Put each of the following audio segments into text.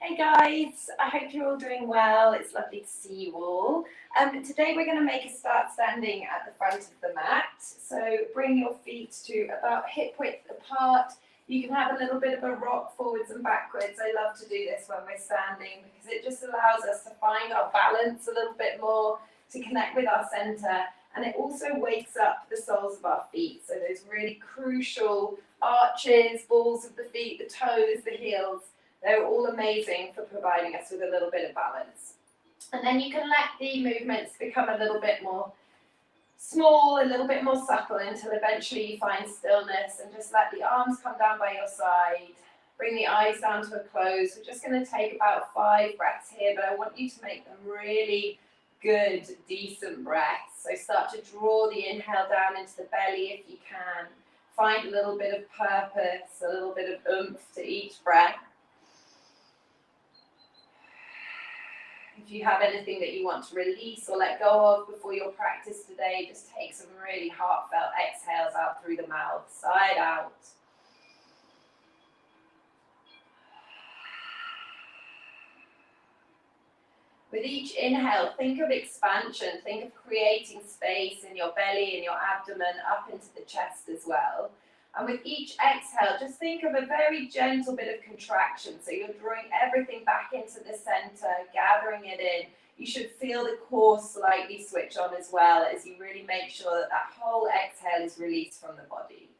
Hey guys, I hope you're all doing well. It's lovely to see you all. Today we're going to make a start standing at the front of the mat. So bring your feet to about hip width apart. You can have a little bit of a rock forwards and backwards. I love to do this when we're standing because it just allows us to find our balance a little bit more, to connect with our center, and it also wakes up the soles of our feet. So those really crucial arches, balls of the feet, the toes, the heels, they're all amazing for providing us with a little bit of balance. And then you can let the movements become a little bit more small, a little bit more subtle until eventually you find stillness and just let the arms come down by your side. Bring the eyes down to a close. We're just going to take about 5 breaths here, but I want you to make them really good, decent breaths. So start to draw the inhale down into the belly if you can. Find a little bit of purpose, a little bit of oomph to each breath. If you have anything that you want to release or let go of before your practice today, just take some really heartfelt exhales out through the mouth, side out. With each inhale, think of expansion, think of creating space in your belly and your abdomen up into the chest as well. And with each exhale, just think of a very gentle bit of contraction. So you're drawing everything back into the center, gathering it in. You should feel the core slightly switch on as well as you really make sure that that whole exhale is released from the body.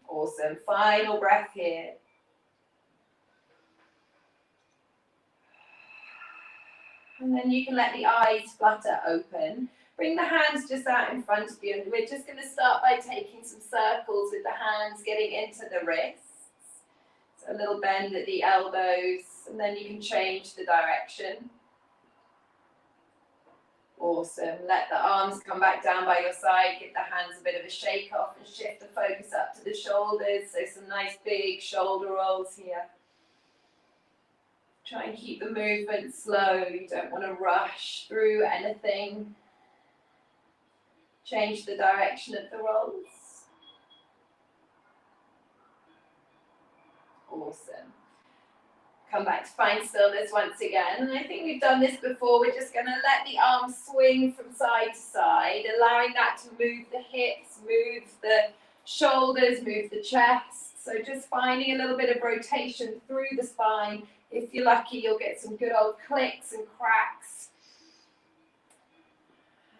Awesome. Final breath here. And then you can let the eyes flutter open. Bring the hands just out in front of you, and we're just going to start by taking some circles with the hands getting into the wrists. So a little bend at the elbows, and then you can change the direction. Awesome. Let the arms come back down by your side. Give the hands a bit of a shake off and shift the focus up to the shoulders. So some nice big shoulder rolls here. Try and keep the movement slow. You don't want to rush through anything. Change the direction of the rolls. Awesome. Come back to find stillness once again. And I think we've done this before. We're just going to let the arms swing from side to side, allowing that to move the hips, move the shoulders, move the chest. So just finding a little bit of rotation through the spine. If you're lucky, you'll get some good old clicks and cracks.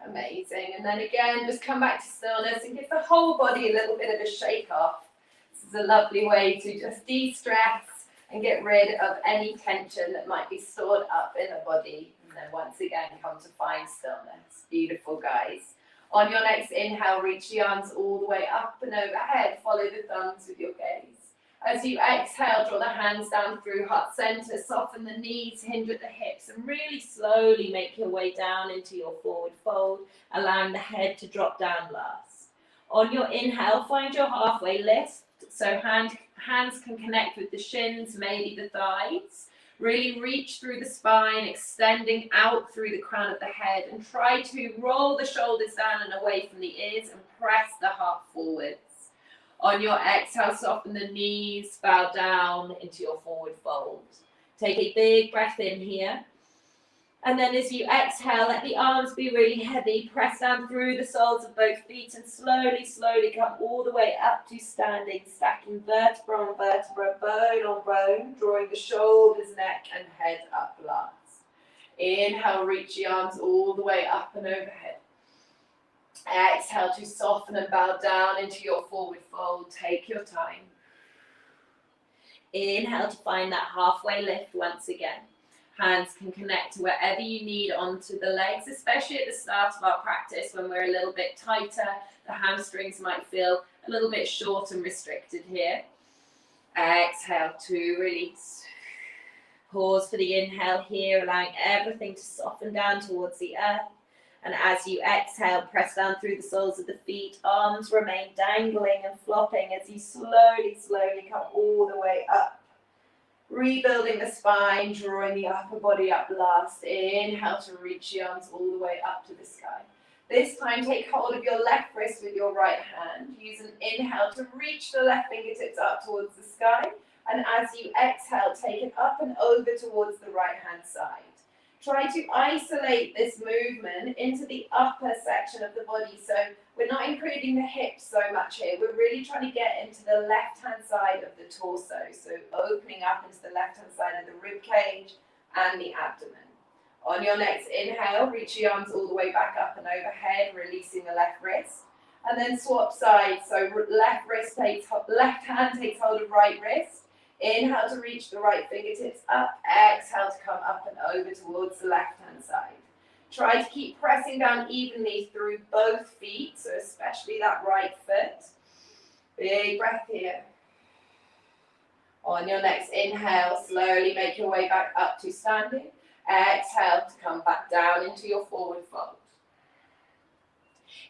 Amazing. And then again, just come back to stillness and give the whole body a little bit of a shake off. This is a lovely way to just de-stress and get rid of any tension that might be stored up in the body. And then once again, come to find stillness. Beautiful, guys. On your next inhale, reach the arms all the way up and overhead. Follow the thumbs with your gaze. As you exhale, draw the hands down through heart center, soften the knees, hinge at the hips, and really slowly make your way down into your forward fold, allowing the head to drop down last. On your inhale, find your halfway lift, so hands can connect with the shins, maybe the thighs. Really reach through the spine, extending out through the crown of the head, and try to roll the shoulders down and away from the ears and press the heart forwards. On your exhale, soften the knees, bow down into your forward fold. Take a big breath in here. And then as you exhale, let the arms be really heavy. Press down through the soles of both feet and slowly, slowly come all the way up to standing, stacking vertebra on vertebra, bone on bone, drawing the shoulders, neck, and head up last. Inhale, reach the arms all the way up and overhead. Exhale to soften and bow down into your forward fold. Take your time. Inhale to find that halfway lift once again. Hands can connect to wherever you need onto the legs, especially at the start of our practice when we're a little bit tighter. The hamstrings might feel a little bit short and restricted here. Exhale to release. Pause for the inhale here, allowing everything to soften down towards the earth. And as you exhale, press down through the soles of the feet. Arms remain dangling and flopping as you slowly, slowly come all the way up. Rebuilding the spine, drawing the upper body up last. Inhale to reach the arms all the way up to the sky. This time, take hold of your left wrist with your right hand. use an inhale to reach the left fingertips up towards the sky. And as you exhale, take it up and over towards the right-hand side. Try to isolate this movement into the upper section of the body. So we're not including the hips so much here. We're really trying to get into the left-hand side of the torso. So opening up into the left-hand side of the rib cage and the abdomen. On your next inhale, reach the arms all the way back up and overhead, releasing the left wrist. And then swap sides. So left hand takes hold of right wrist. Inhale to reach the right fingertips up. Exhale to come up and over towards the left-hand side. Try to keep pressing down evenly through both feet, so especially that right foot. Big breath here. On your next inhale, slowly make your way back up to standing. Exhale to come back down into your forward fold.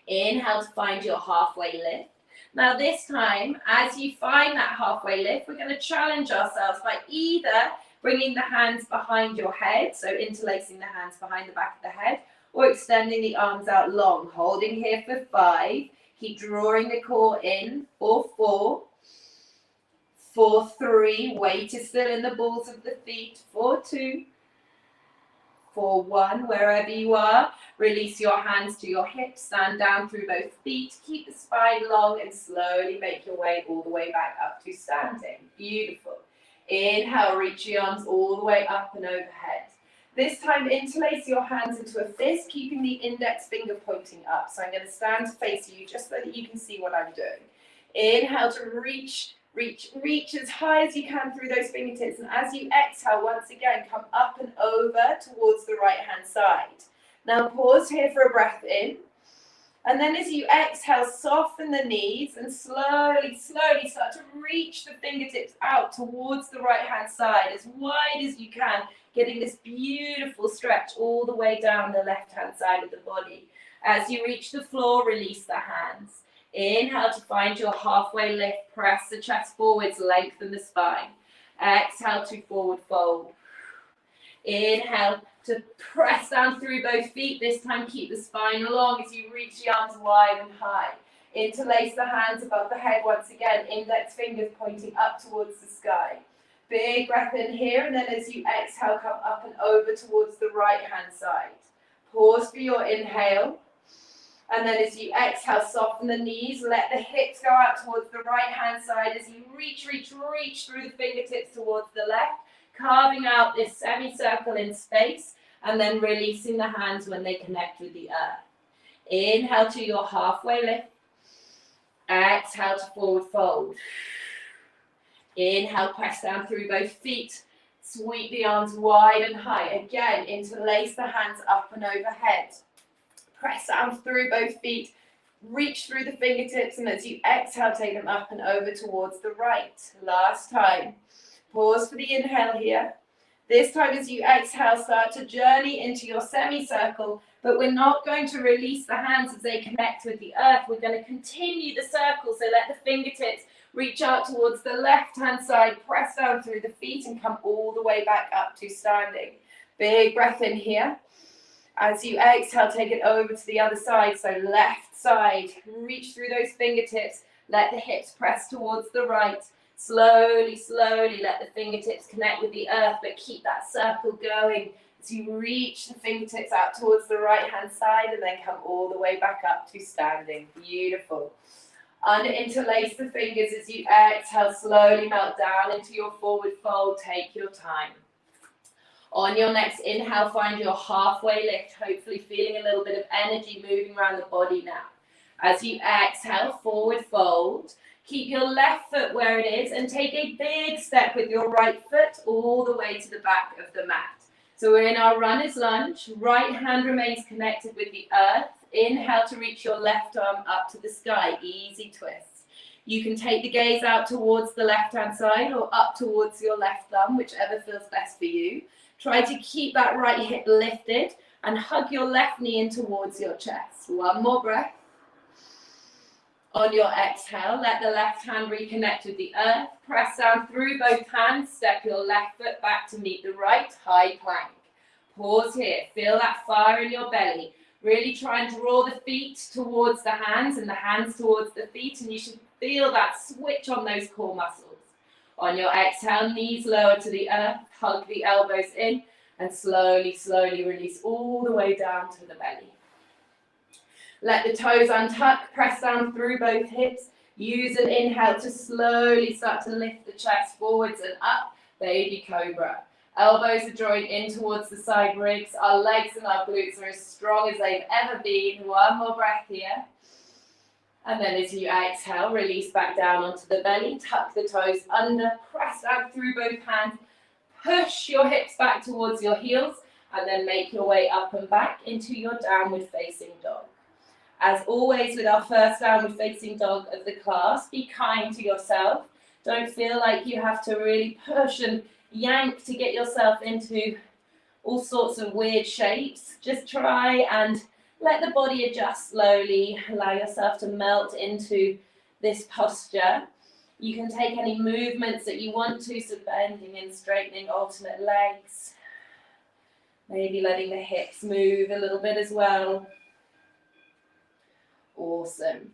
Inhale to find your halfway lift. Now this time, as you find that halfway lift, we're going to challenge ourselves by either bringing the hands behind your head, so interlacing the hands behind the back of the head, or extending the arms out long, holding here for 5. Keep drawing the core in for 4. For 3, weight is still in the balls of the feet. For 2. For 1, wherever you are, release your hands to your hips, stand down through both feet, keep the spine long and slowly make your way all the way back up to standing. Beautiful. Inhale, reach your arms all the way up and overhead. This time, interlace your hands into a fist, keeping the index finger pointing up. So I'm going to stand to face you just so that you can see what I'm doing. Inhale to reach as high as you can through those fingertips, and as you exhale, once again, come up and over towards the right-hand side. Now pause here for a breath in, and then as you exhale, soften the knees and slowly start to reach the fingertips out towards the right-hand side as wide as you can, getting this beautiful stretch all the way down the left-hand side of the body. As you reach the floor, release the hands. Inhale to find your halfway lift, press the chest forwards, lengthen the spine. Exhale to forward fold. Inhale to press down through both feet, this time keep the spine long as you reach the arms wide and high. Interlace the hands above the head once again, index fingers pointing up towards the sky. Big breath in here, and then as you exhale, come up and over towards the right hand side. Pause for your inhale. And then as you exhale, soften the knees, let the hips go out towards the right-hand side as you reach through the fingertips towards the left, carving out this semicircle in space, and then releasing the hands when they connect with the earth. Inhale to your halfway lift. Exhale to forward fold. Inhale, press down through both feet. Sweep the arms wide and high. Again, interlace the hands up and overhead. Press down through both feet, reach through the fingertips, and as you exhale, take them up and over towards the right. Last time. Pause for the inhale here. This time as you exhale, start to journey into your semicircle, but we're not going to release the hands as they connect with the earth. We're going to continue the circle, so let the fingertips reach out towards the left-hand side, press down through the feet, and come all the way back up to standing. Big breath in here. As you exhale, take it over to the other side. So left side, reach through those fingertips. Let the hips press towards the right. Slowly let the fingertips connect with the earth, but keep that circle going as you reach the fingertips out towards the right-hand side and then come all the way back up to standing. Beautiful. Interlace the fingers as you exhale, slowly melt down into your forward fold. Take your time. On your next inhale, find your halfway lift, hopefully feeling a little bit of energy moving around the body now. As you exhale, forward fold. Keep your left foot where it is and take a big step with your right foot all the way to the back of the mat. So we're in our runner's lunge. Right hand remains connected with the earth. Inhale to reach your left arm up to the sky. Easy twist. You can take the gaze out towards the left-hand side or up towards your left thumb, whichever feels best for you. Try to keep that right hip lifted and hug your left knee in towards your chest. One more breath. On your exhale, let the left hand reconnect with the earth. Press down through both hands. Step your left foot back to meet the right. High plank. Pause here. Feel that fire in your belly. Really try and draw the feet towards the hands and the hands towards the feet, and you should feel that switch on those core muscles. On your exhale, knees lower to the earth, hug the elbows in, and slowly, slowly release all the way down to the belly. Let the toes untuck, press down through both hips. Use an inhale to slowly start to lift the chest forwards and up, baby cobra. Elbows are drawing in towards the side ribs. Our legs and our glutes are as strong as they've ever been. One more breath here. And then as you exhale, release back down onto the belly. Tuck the toes under, press down through both hands. Push your hips back towards your heels, and then make your way up and back into your downward facing dog. As always with our first downward facing dog of the class, be kind to yourself. Don't feel like you have to really push and yank to get yourself into all sorts of weird shapes. Just try and let the body adjust slowly. Allow yourself to melt into this posture. You can take any movements that you want to, so bending and straightening alternate legs. Maybe letting the hips move a little bit as well. Awesome.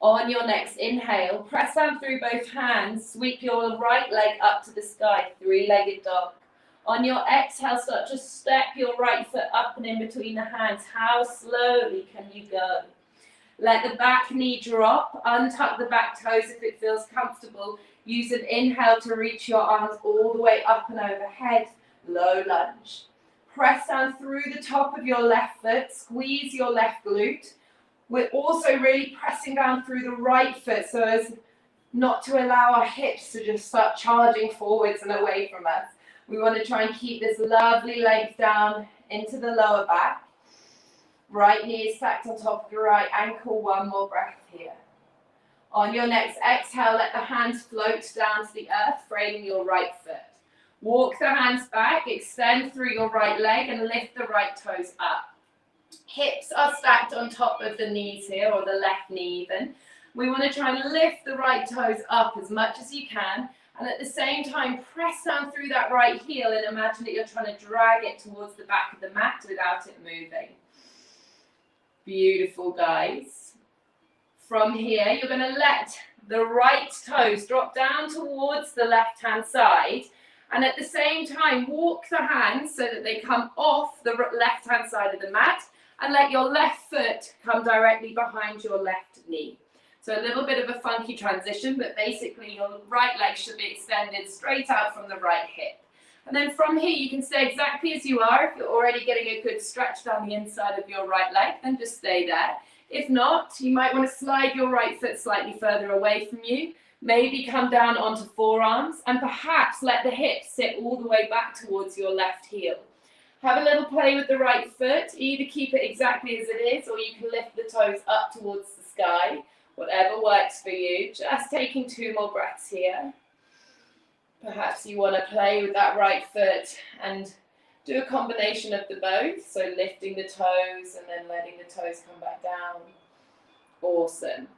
On your next inhale, press down through both hands. Sweep your right leg up to the sky, three-legged dog. On your exhale, start to step your right foot up and in between the hands. How slowly can you go? Let the back knee drop. Untuck the back toes if it feels comfortable. Use an inhale to reach your arms all the way up and overhead. Low lunge. Press down through the top of your left foot. Squeeze your left glute. We're also really pressing down through the right foot so as not to allow our hips to just start charging forwards and away from us. We want to try and keep this lovely length down into the lower back. Right knee is stacked on top of your right ankle. One more breath here. On your next exhale, let the hands float down to the earth, framing your right foot. Walk the hands back, extend through your right leg and lift the right toes up. Hips are stacked on top of the knees here, or the left knee even. We want to try and lift the right toes up as much as you can, and at the same time press down through that right heel and imagine that you're trying to drag it towards the back of the mat without it moving. Beautiful, guys. From here, you're going to let the right toes drop down towards the left-hand side, and at the same time walk the hands so that they come off the left-hand side of the mat, and let your left foot come directly behind your left knee. So a little bit of a funky transition, but basically your right leg should be extended straight out from the right hip. And then from here, you can stay exactly as you are. If you're already getting a good stretch down the inside of your right leg, then just stay there. If not, you might want to slide your right foot slightly further away from you. Maybe come down onto forearms, and perhaps let the hips sit all the way back towards your left heel. Have a little play with the right foot. Either keep it exactly as it is, or you can lift the toes up towards the sky. Whatever works for you. Just taking 2 more breaths here. Perhaps you want to play with that right foot and do a combination of the both. So lifting the toes and then letting the toes come back down. Awesome.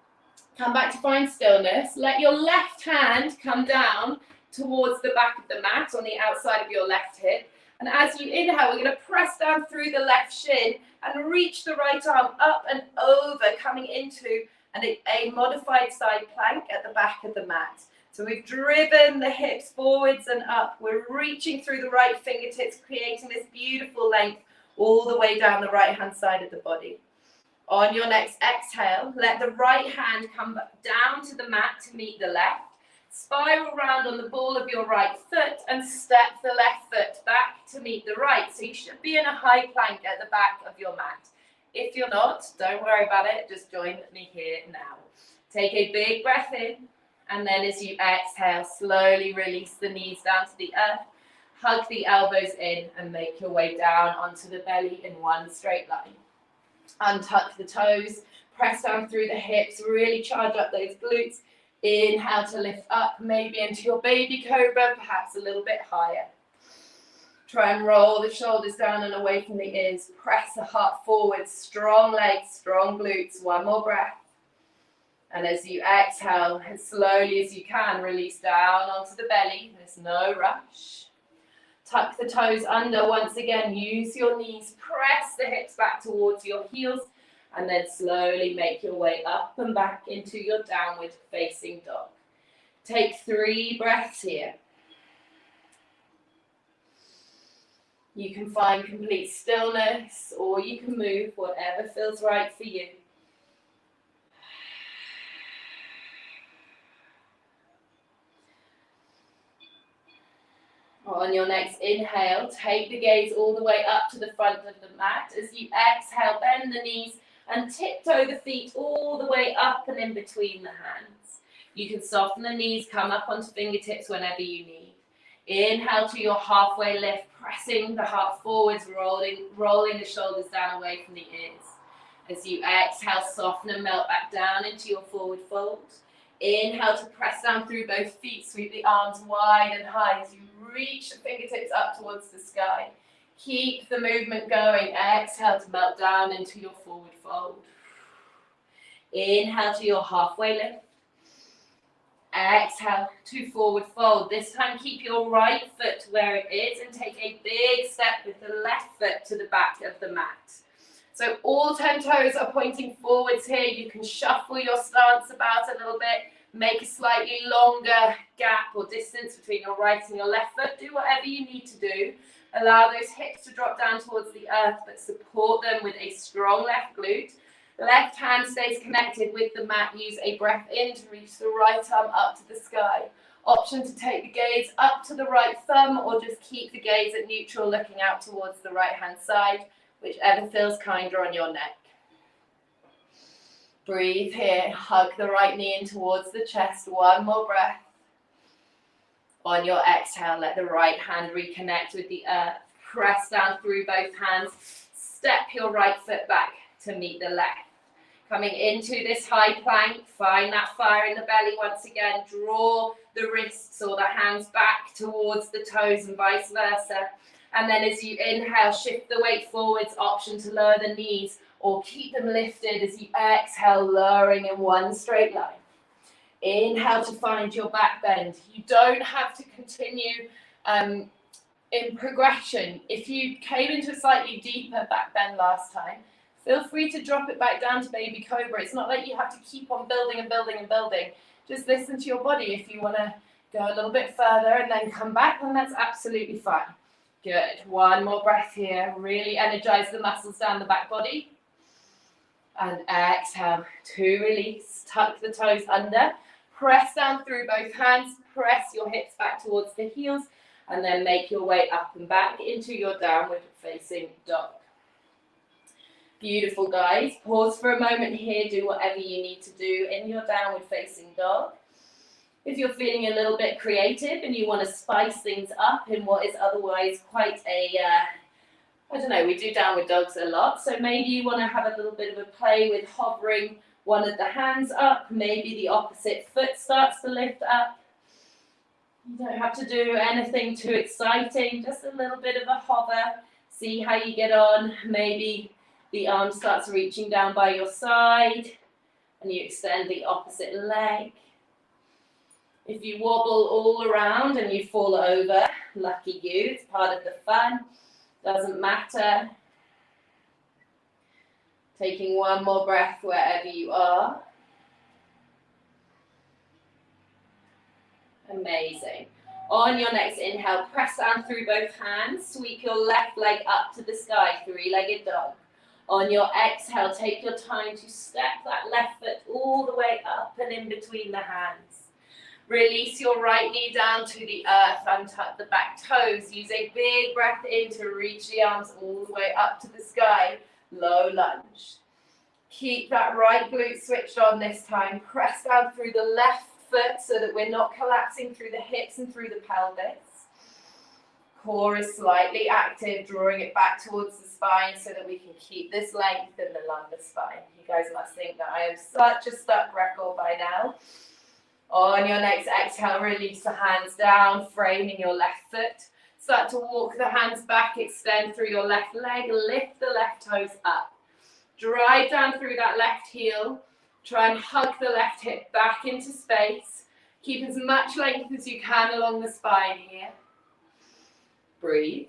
Come back to find stillness. Let your left hand come down towards the back of the mat on the outside of your left hip. And as you inhale, we're going to press down through the left shin and reach the right arm up and over, coming into a modified side plank at the back of the mat. So we've driven the hips forwards and up. We're reaching through the right fingertips, creating this beautiful length all the way down the right-hand side of the body. On your next exhale, let the right hand come down to the mat to meet the left. Spiral round on the ball of your right foot and step the left foot back to meet the right. So you should be in a high plank at the back of your mat. If you're not, don't worry about it. Just join me here now. Take a big breath in, and then as you exhale, slowly release the knees down to the earth. Hug the elbows in and make your way down onto the belly in one straight line. Untuck the toes, press down through the hips, really charge up those glutes. Inhale to lift up, maybe into your baby cobra, perhaps a little bit higher. Try and roll the shoulders down and away from the ears. Press the heart forward, strong legs, strong glutes. One more breath. And as you exhale, as slowly as you can, release down onto the belly. There's no rush. Tuck the toes under. Once again, use your knees, press the hips back towards your heels, and then slowly make your way up and back into your downward facing dog. Take 3 breaths here. You can find complete stillness, or you can move, whatever feels right for you. On your next inhale, take the gaze all the way up to the front of the mat. As you exhale, bend the knees and tiptoe the feet all the way up and in between the hands. You can soften the knees, come up onto fingertips whenever you need. Inhale to your halfway lift, pressing the heart forwards, rolling the shoulders down away from the ears. As you exhale, soften and melt back down into your forward fold. Inhale to press down through both feet, sweep the arms wide and high as you reach the fingertips up towards the sky. Keep the movement going. Exhale to melt down into your forward fold. Inhale to your halfway lift. Exhale to forward fold. This time keep your right foot where it is and take a big step with the left foot to the back of the mat. So all 10 toes are pointing forwards here. You can shuffle your stance about a little bit. Make a slightly longer gap or distance between your right and your left foot. Do whatever you need to do. Allow those hips to drop down towards the earth, but support them with a strong left glute. Left hand stays connected with the mat. Use a breath in to reach the right arm up to the sky. Option to take the gaze up to the right thumb or just keep the gaze at neutral, looking out towards the right hand side, whichever feels kinder on your neck. Breathe here. Hug the right knee in towards the chest. One more breath. On your exhale, let the right hand reconnect with the earth. Press down through both hands. Step your right foot back to meet the left. Coming into this high plank, find that fire in the belly once again. Draw the wrists or the hands back towards the toes and vice versa. And then as you inhale, shift the weight forwards, option to lower the knees or keep them lifted as you exhale, lowering in one straight line. Inhale to find your back bend. You don't have to continue in progression. If you came into a slightly deeper back bend last time, feel free to drop it back down to baby cobra. It's not like you have to keep on building and building and building. Just listen to your body. If you want to go a little bit further and then come back, then that's absolutely fine. Good. One more breath here. Really energize the muscles down the back body. And exhale to release. Tuck the toes under. Press down through both hands. Press your hips back towards the heels. And then make your way up and back into your downward facing dog. Beautiful, guys. Pause for a moment here. Do whatever you need to do in your downward facing dog. If you're feeling a little bit creative and you want to spice things up in what is otherwise quite a, I don't know, we do downward dogs a lot. So maybe you want to have a little bit of a play with hovering one of the hands up. Maybe the opposite foot starts to lift up. You don't have to do anything too exciting. Just a little bit of a hover. See how you get on. Maybe the arm starts reaching down by your side and you extend the opposite leg. If you wobble all around and you fall over, lucky you, it's part of the fun. Doesn't matter. Taking one more breath wherever you are. Amazing. On your next inhale, press down through both hands. Sweep your left leg up to the sky, three-legged dog. On your exhale, take your time to step that left foot all the way up and in between the hands. Release your right knee down to the earth, untuck the back toes. Use a big breath in to reach the arms all the way up to the sky. Low lunge. Keep that right glute switched on this time. Press down through the left foot so that we're not collapsing through the hips and through the pelvis. Core is slightly active, drawing it back towards the spine so that we can keep this length in the lumbar spine. You guys must think that I am such a stuck record by now. On your next exhale, release the hands down, framing your left foot. Start to walk the hands back, extend through your left leg, lift the left toes up. Drive down through that left heel. Try and hug the left hip back into space. Keep as much length as you can along the spine here. Breathe.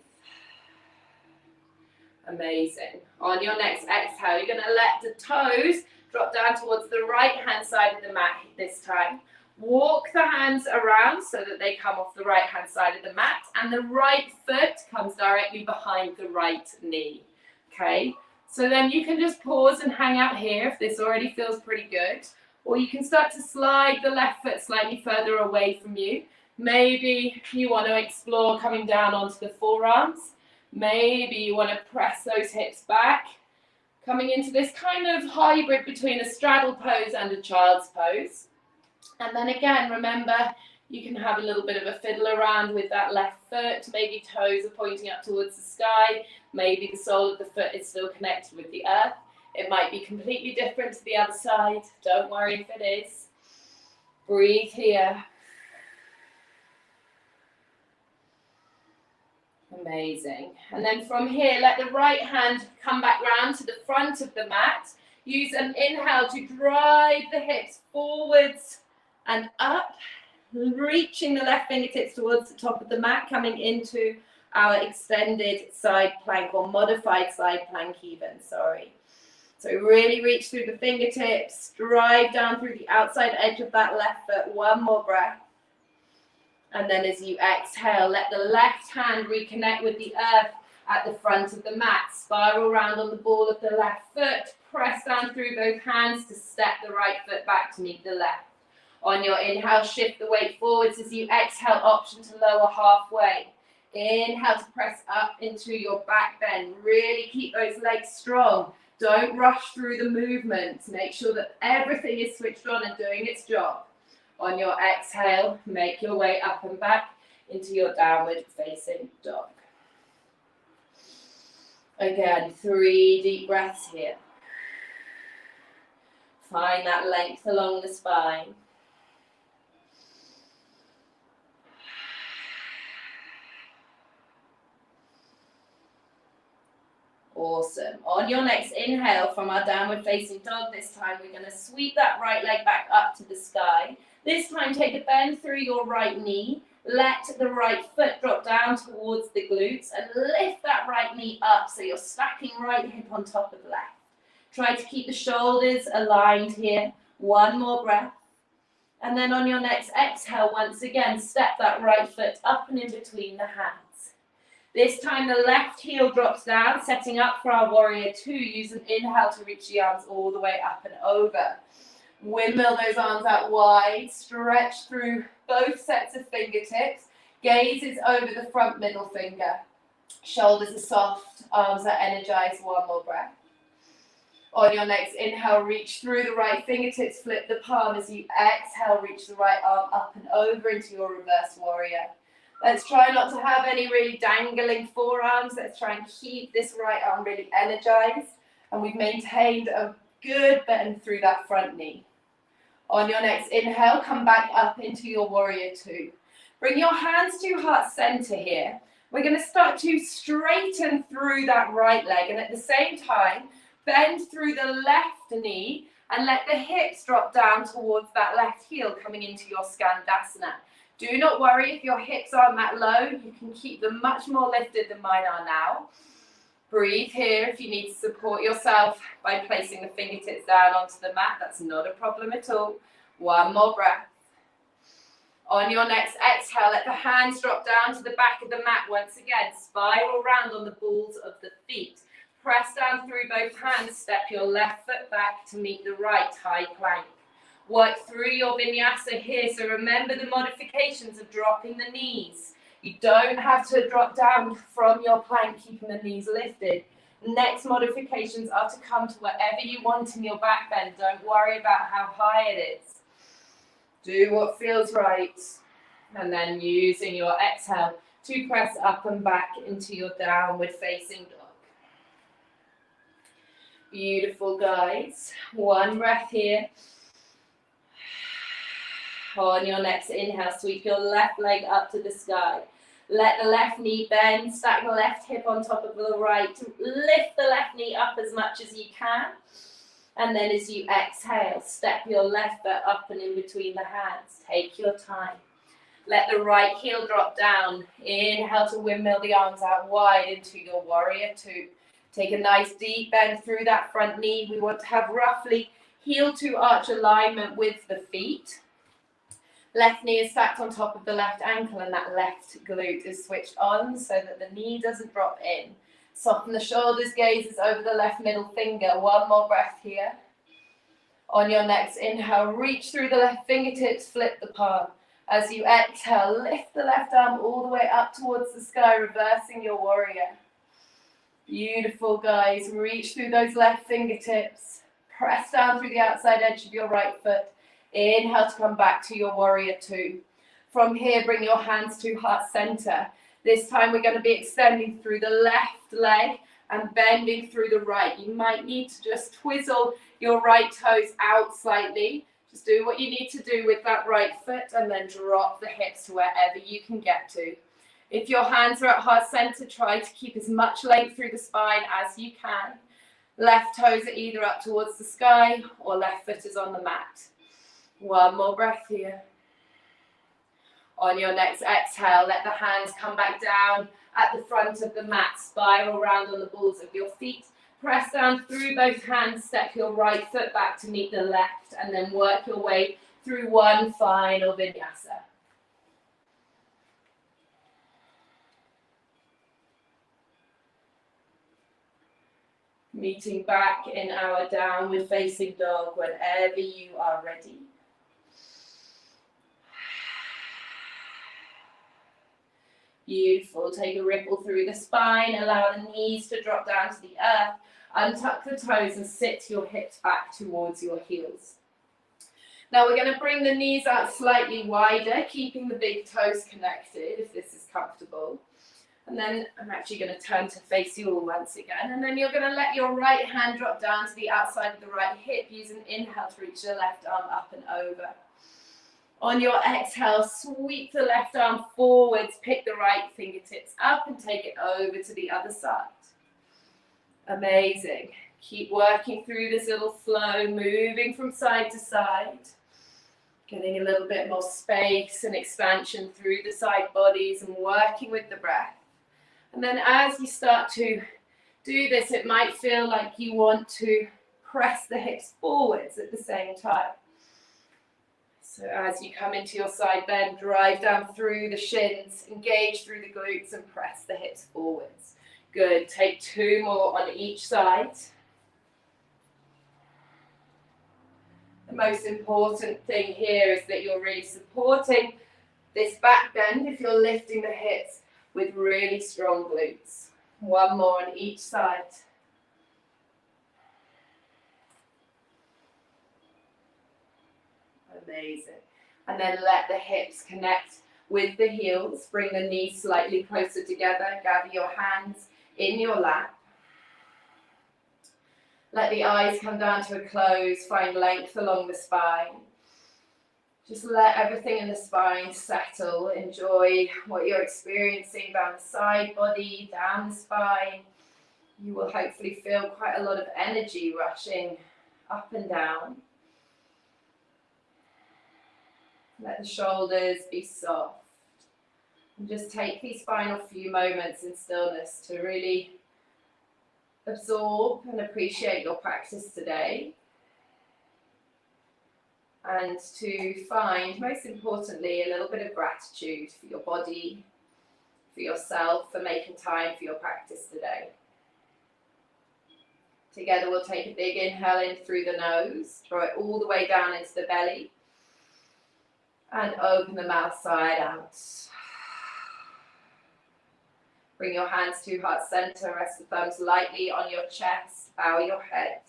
Amazing. On your next exhale, you're going to let the toes drop down towards the right-hand side of the mat this time. Walk the hands around so that they come off the right-hand side of the mat, and the right foot comes directly behind the right knee. Okay? So then you can just pause and hang out here if this already feels pretty good. Or you can start to slide the left foot slightly further away from you. Maybe you want to explore coming down onto the forearms. Maybe you want to press those hips back, coming into this kind of hybrid between a straddle pose and a child's pose. And then again, remember, you can have a little bit of a fiddle around with that left foot. Maybe toes are pointing up towards the sky. Maybe the sole of the foot is still connected with the earth. It might be completely different to the other side. Don't worry if it is. Breathe here. Amazing. And then from here, let the right hand come back round to the front of the mat. Use an inhale to drive the hips forwards and up, reaching the left fingertips towards the top of the mat, coming into our extended side plank, or modified side plank even, sorry. So really reach through the fingertips, drive down through the outside edge of that left foot. One more breath. And then as you exhale, let the left hand reconnect with the earth at the front of the mat. Spiral around on the ball of the left foot. Press down through both hands to step the right foot back to meet the left. On your inhale, shift the weight forwards. As you exhale, option to lower halfway. Inhale to press up into your back bend. Really keep those legs strong. Don't rush through the movements. Make sure that everything is switched on and doing its job. On your exhale, make your way up and back into your downward facing dog. Again, 3 deep breaths here. Find that length along the spine. Awesome. On your next inhale from our downward facing dog, this time we're going to sweep that right leg back up to the sky. This time take a bend through your right knee. Let the right foot drop down towards the glutes and lift that right knee up so you're stacking right hip on top of left. Try to keep the shoulders aligned here. One more breath. And then on your next exhale, once again, step that right foot up and in between the hands. This time the left heel drops down, setting up for our warrior 2. Use an inhale to reach the arms all the way up and over. Windmill those arms out wide, stretch through both sets of fingertips. Gaze is over the front middle finger. Shoulders are soft, arms are energized. One more breath. On your next inhale, reach through the right fingertips, flip the palm. As you exhale, reach the right arm up and over into your reverse warrior. Let's try not to have any really dangling forearms. Let's try and keep this right arm really energized. And we've maintained a good bend through that front knee. On your next inhale, come back up into your warrior 2. Bring your hands to heart center here. We're going to start to straighten through that right leg. And at the same time, bend through the left knee and let the hips drop down towards that left heel, coming into your Skandasana. Do not worry if your hips aren't that low. You can keep them much more lifted than mine are now. Breathe here. If you need to support yourself by placing the fingertips down onto the mat, that's not a problem at all. One more breath. On your next exhale, let the hands drop down to the back of the mat once again. Spiral round on the balls of the feet. Press down through both hands. Step your left foot back to meet the right high plank. Work through your vinyasa here. So remember the modifications of dropping the knees. You don't have to drop down from your plank, keeping the knees lifted. Next modifications are to come to wherever you want in your back bend. Don't worry about how high it is. Do what feels right. And then using your exhale to press up and back into your downward facing dog. Beautiful, guys. One breath here. On your next inhale, sweep your left leg up to the sky. Let the left knee bend, stack the left hip on top of the right. Lift the left knee up as much as you can. And then as you exhale, step your left foot up and in between the hands. Take your time. Let the right heel drop down. Inhale to windmill the arms out wide into your warrior two. Take a nice deep bend through that front knee. We want to have roughly heel to arch alignment with the feet. Left knee is stacked on top of the left ankle and that left glute is switched on so that the knee doesn't drop in. Soften the shoulders, gazes over the left middle finger. One more breath here. On your next inhale, reach through the left fingertips, flip the palm. As you exhale, lift the left arm all the way up towards the sky, reversing your warrior. Beautiful, guys. Reach through those left fingertips. Press down through the outside edge of your right foot. Inhale to come back to your warrior two. From here, bring your hands to heart center. This time we're going to be extending through the left leg and bending through the right. You might need to just twizzle your right toes out slightly. Just do what you need to do with that right foot and then drop the hips to wherever you can get to. If your hands are at heart center, try to keep as much length through the spine as you can. Left toes are either up towards the sky or left foot is on the mat. One more breath here. On your next exhale, let the hands come back down at the front of the mat. Spiral round on the balls of your feet. Press down through both hands. Step your right foot back to meet the left. And then work your way through one final vinyasa. Meeting back in our downward facing dog whenever you are ready. Beautiful. Take a ripple through the spine. Allow the knees to drop down to the earth. Untuck the toes and sit your hips back towards your heels. Now we're going to bring the knees out slightly wider, keeping the big toes connected if this is comfortable. And then I'm actually going to turn to face you all once again. And then you're going to let your right hand drop down to the outside of the right hip. Use an inhale to reach the left arm up and over. On your exhale, sweep the left arm forwards, pick the right fingertips up and take it over to the other side. Amazing. Keep working through this little flow, moving from side to side. Getting a little bit more space and expansion through the side bodies and working with the breath. And then as you start to do this, it might feel like you want to press the hips forwards at the same time. So as you come into your side bend, drive down through the shins, engage through the glutes and press the hips forwards. Good. Take two more on each side. The most important thing here is that you're really supporting this back bend if you're lifting the hips with really strong glutes. One more on each side. Amazing. And then let the hips connect with the heels. Bring the knees slightly closer together. Gather your hands in your lap. Let the eyes come down to a close. Find length along the spine. Just let everything in the spine settle. Enjoy what you're experiencing down the side body, down the spine. You will hopefully feel quite a lot of energy rushing up and down. Let the shoulders be soft. And just take these final few moments in stillness to really absorb and appreciate your practice today. And to find, most importantly, a little bit of gratitude for your body, for yourself, for making time for your practice today. Together we'll take a big inhale in through the nose, draw it all the way down into the belly. And open the mouth side out. Bring your hands to heart center, rest the thumbs lightly on your chest, bow your head.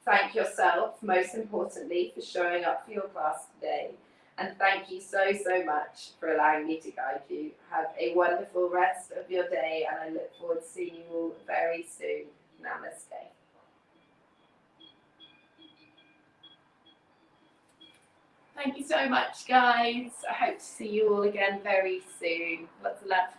Thank yourself, most importantly, for showing up for your class today. And thank you so, so much for allowing me to guide you. Have a wonderful rest of your day, and I look forward to seeing you all very soon. Namaste. Thank you so much, guys. I hope to see you all again very soon. Lots of love.